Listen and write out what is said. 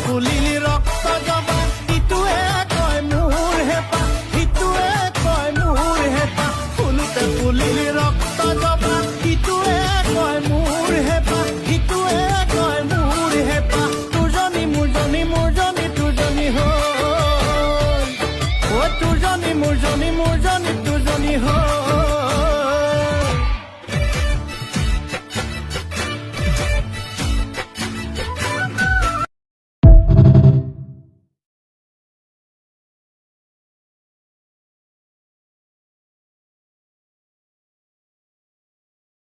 ফুলিলি ৰক্ত জবা ইটোৱে কয় মোৰ হেঁপাহ সিটোৱে কয় মোৰ হেঁপাহ ফুলোতে ফুলিলি ৰক্ত জবা ইটোৱে কয় মোৰ হেঁপাহ সিটোৱে কয় মোৰ হেঁপাহ তোৰজনী মোৰজনী মোৰজনী তোৰজনী হ'ল অ' তোৰজনী মোৰজনী মোৰজনী তোৰজনী হ'ল